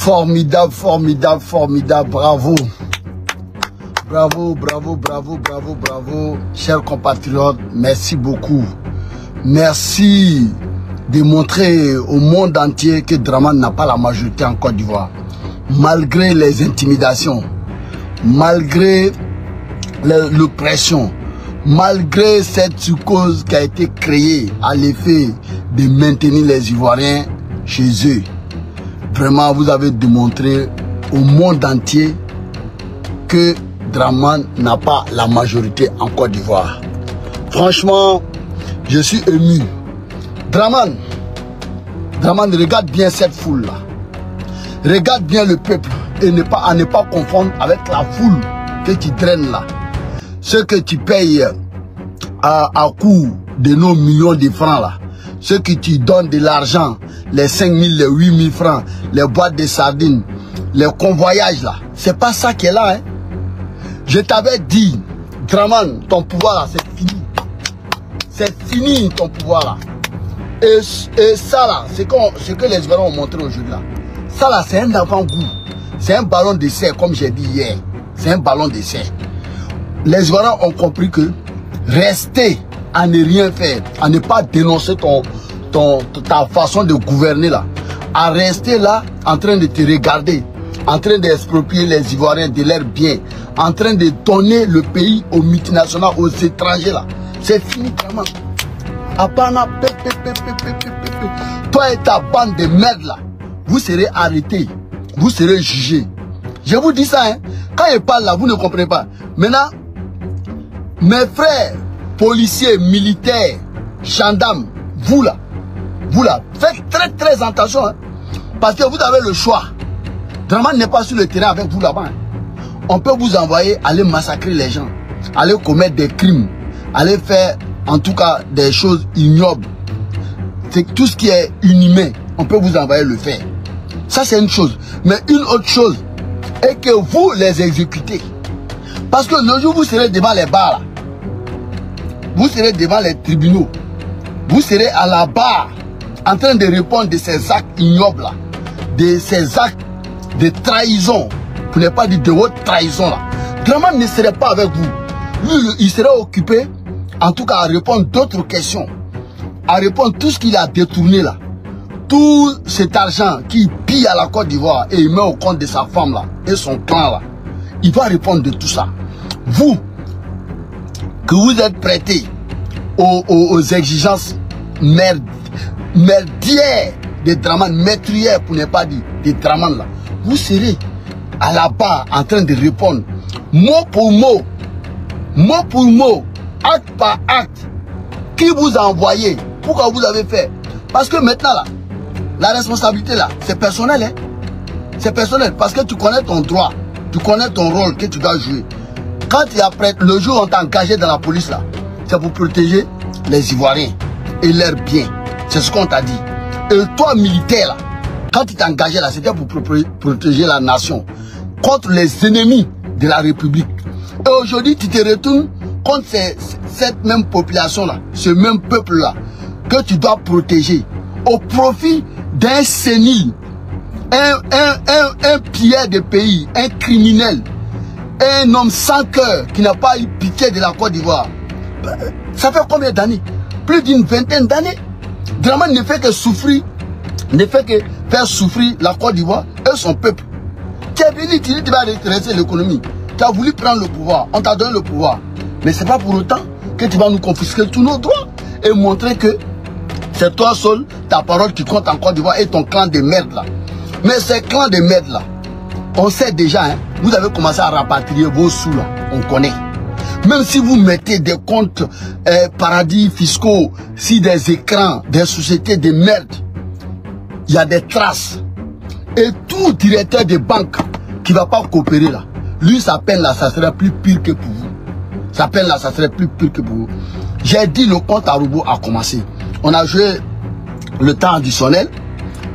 Formidable, formidable, formidable, bravo. Bravo, bravo, bravo, bravo, bravo. Chers compatriotes, merci beaucoup. Merci de montrer au monde entier que Dramane n'a pas la majorité en Côte d'Ivoire. Malgré les intimidations, malgré l'oppression, malgré cette cause qui a été créée à l'effet de maintenir les Ivoiriens chez eux. Vraiment, vous avez démontré au monde entier que Dramane n'a pas la majorité en Côte d'Ivoire. Franchement, je suis ému. Dramane, regarde bien cette foule-là. Regarde bien le peuple et à ne pas confondre avec la foule que tu traînes là. Ce que tu payes à coût de nos millions de francs là. Ce que tu donnes de l'argent, les 5 000, les 8 000 francs, les boîtes de sardines, les convoyages là. C'est pas ça qui est là. Hein. Je t'avais dit, Dramane, ton pouvoir là, c'est fini. C'est fini ton pouvoir là. Et ça là, c'est que les Ivoiriens ont montré aujourd'hui là. Ça là, c'est un avant-goût. C'est un ballon d'essai, comme j'ai dit hier. C'est un ballon d'essai. Les Ivoiriens ont compris que rester à ne rien faire, à ne pas dénoncer ta façon de gouverner là, à rester là en train de te regarder, en train d'exproprier les Ivoiriens de leurs biens, en train de donner le pays aux multinationales, aux étrangers là. C'est fini vraiment. Apana, toi et ta bande de merde là, vous serez arrêtés, vous serez jugés. Je vous dis ça, hein. Quand je parle là, vous ne comprenez pas. Maintenant, mes frères, policiers, militaires, gendarmes, vous là, faites très très attention, hein. Parce que vous avez le choix. Dramane n'est pas sur le terrain avec vous là-bas. Hein. On peut vous envoyer aller massacrer les gens, aller commettre des crimes, aller faire en tout cas des choses ignobles. C'est tout ce qui est inhumain, on peut vous envoyer le faire. Ça c'est une chose. Mais une autre chose est que vous les exécutez. Parce que le jour où vous serez devant les bars, là, vous serez devant les tribunaux, vous serez à la barre en train de répondre de ces actes ignobles là, de ces actes de trahison, pour ne pas dire de votre trahison là. Dramane ne serait pas avec vous. Lui, il serait occupé en tout cas à répondre d'autres questions, à répondre tout ce qu'il a détourné là. Tout cet argent qu'il pille à la Côte d'Ivoire et il met au compte de sa femme là et son clan là, il va répondre de tout ça. Vous, que vous êtes prêtés aux exigences merdières de Dramane, meurtrières pour ne pas dire de Dramane là, vous serez à la barre en train de répondre mot pour mot, acte par acte, qui vous a envoyé, pourquoi vous avez fait. Parce que maintenant là, la responsabilité là, c'est personnel. Hein? C'est personnel parce que tu connais ton droit, tu connais ton rôle que tu dois jouer. Quand tu es prêt, le jour où on t'a engagé dans la police là, c'est pour protéger les Ivoiriens et leurs biens. C'est ce qu'on t'a dit. Et toi militaire là, quand tu t'es engagé là, c'était pour protéger la nation contre les ennemis de la République. Et aujourd'hui, tu te retournes contre cette même population là, ce même peuple là, que tu dois protéger au profit d'un sénile, un pilleur de pays, un criminel, un homme sans cœur qui n'a pas eu pitié de la Côte d'Ivoire. Ça fait combien d'années? Plus d'une vingtaine d'années. Dramane ne fait que souffrir, ne fait que faire souffrir la Côte d'Ivoire et son peuple. Tu es venu, tu dis que tu vas redresser l'économie. Tu as voulu prendre le pouvoir, on t'a donné le pouvoir. Mais ce n'est pas pour autant que tu vas nous confisquer tous nos droits et montrer que c'est toi seul, ta parole qui compte en Côte d'Ivoire et ton clan de merde là. Mais ces clans de merde là, on sait déjà, hein, vous avez commencé à rapatrier vos sous là, on connaît. Même si vous mettez des comptes paradis fiscaux, si des écrans, des sociétés de merde, il y a des traces. Et tout directeur de banque qui ne va pas coopérer là, lui sa peine là, ça serait plus pire que pour vous. Sa peine là, ça serait plus pire que pour vous. J'ai dit le compte à rebours a commencé. On a joué le temps additionnel,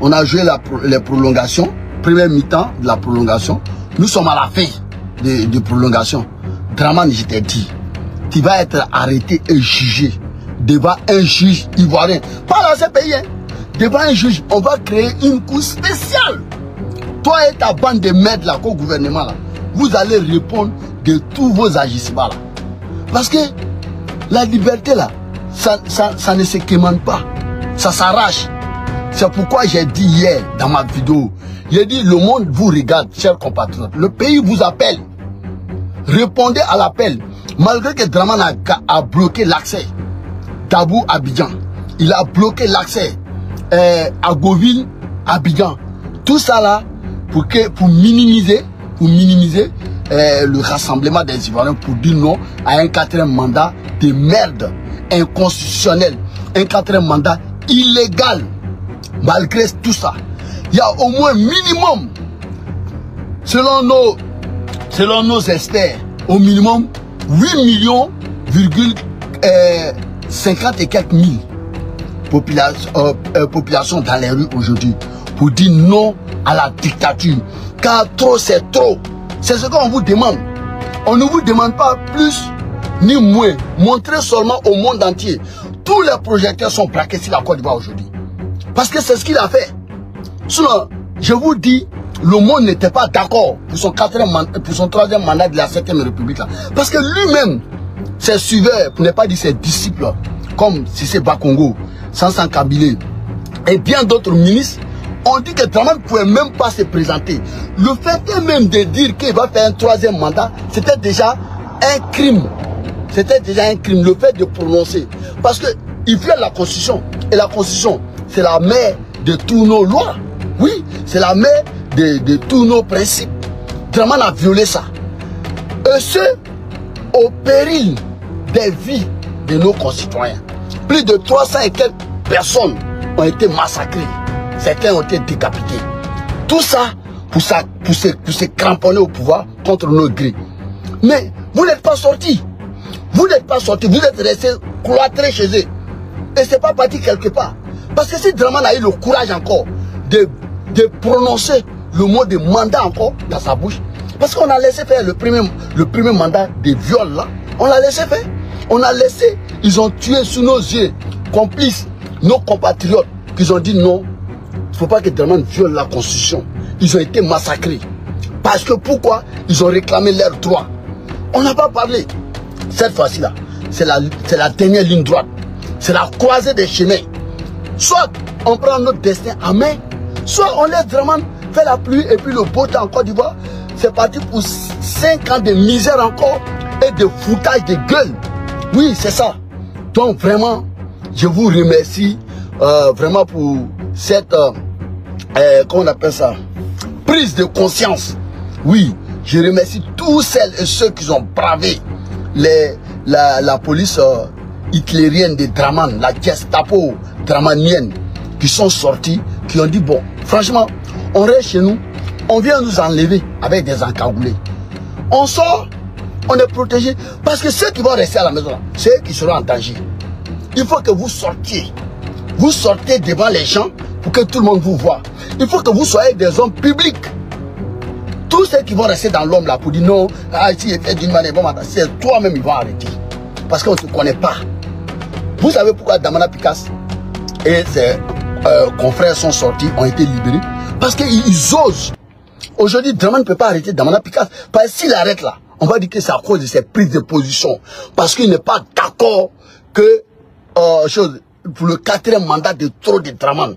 on a joué les prolongations, première mi-temps de la prolongation. Nous sommes à la fin de prolongation. Dramane, je t'ai dit, tu vas être arrêté et jugé devant un juge ivoirien. Pas dans ce pays, hein. Devant un juge, on va créer une cour spéciale Toi et ta bande de merde là, qu'au gouvernement là, vous allez répondre de tous vos agissements là. Parce que la liberté là, ça ne se quémande pas. Ça s'arrache. C'est pourquoi j'ai dit hier dans ma vidéo, j'ai dit le monde vous regarde, chers compatriotes. Le pays vous appelle. Répondez à l'appel. Malgré que Draman a bloqué l'accès. Tabou Abidjan. Il a bloqué l'accès à Goville, Abidjan. Tout ça là pour minimiser le rassemblement des Ivoiriens, pour dire non à un 4e mandat de merde, inconstitutionnel, un 4e mandat illégal. Malgré tout ça, il y a au moins minimum, selon nos experts, au minimum 8 millions, 50 et quelques mille populations dans les rues aujourd'hui pour dire non à la dictature. Car trop c'est trop. C'est ce qu'on vous demande. On ne vous demande pas plus ni moins. Montrez seulement au monde entier. Tous les projecteurs sont braqués sur la Côte d'Ivoire aujourd'hui. Parce que c'est ce qu'il a fait. Sinon, je vous dis, le monde n'était pas d'accord pour son 3e mandat de la 7e République là. Parce que lui-même, ses suiveurs, pour ne pas dire ses disciples, comme Cissé Bakongo, Sansan Kabilé et bien d'autres ministres, ont dit que Draman ne pouvait même pas se présenter. Le fait même de dire qu'il va faire un 3e mandat, c'était déjà un crime. C'était déjà un crime, le fait de prononcer. Parce qu'il viole la Constitution. Et la Constitution, c'est la mère de toutes nos lois. Oui, c'est la mère de tous nos principes. Draman a violé ça. Et ce, au péril des vies de nos concitoyens. Plus de 300 et quelques personnes ont été massacrées. Certains ont été décapités. Tout ça pour se cramponner au pouvoir contre nos grilles. Mais vous n'êtes pas sortis. Vous n'êtes pas sortis. Vous êtes restés cloîtrés chez eux. Et ce n'est pas parti quelque part. Parce que si Draman a eu le courage encore de prononcer le mot de mandat encore dans sa bouche, parce qu'on a laissé faire le premier mandat de viol là, on l'a laissé faire. On a laissé, ils ont tué sous nos yeux, complices, nos compatriotes, qui ont dit non, il ne faut pas que Draman viole la Constitution. Ils ont été massacrés. Parce que pourquoi? Ils ont réclamé leurs droits. On n'a pas parlé. Cette fois-ci là, c'est la dernière ligne droite. C'est la croisée des chemins. Soit on prend notre destin en main, soit on laisse Draman faire la pluie et puis le beau temps en Côte d'Ivoire. C'est parti pour 5 ans de misère encore et de foutage de gueule. Oui, c'est ça. Donc vraiment, je vous remercie vraiment pour cette, comment on appelle ça, prise de conscience. Oui, je remercie tous celles et ceux qui ont bravé la police hitlérienne de Draman, la Gestapo dramanienne, qui sont sortis, qui ont dit bon, franchement, on reste chez nous, on vient nous enlever avec des encagoulés. On sort, on est protégé, parce que ceux qui vont rester à la maison, c'est eux qui seront en danger. Il faut que vous sortiez. Vous sortez devant les gens pour que tout le monde vous voie. Il faut que vous soyez des hommes publics. Tous ceux qui vont rester dans l'homme là pour dire non, si il fait d'une manière, c'est toi-même ils vont arrêter. Parce qu'on ne te connaît pas. Vous savez pourquoi Damana Picasse et ses confrères sont sortis, ont été libérés? Parce qu'ils osent. Aujourd'hui, Draman ne peut pas arrêter Damana Picasse. Parce que s'il arrête là, on va dire que c'est à cause de ses prises de position. Parce qu'il n'est pas d'accord que pour le 4e mandat de trop de Draman.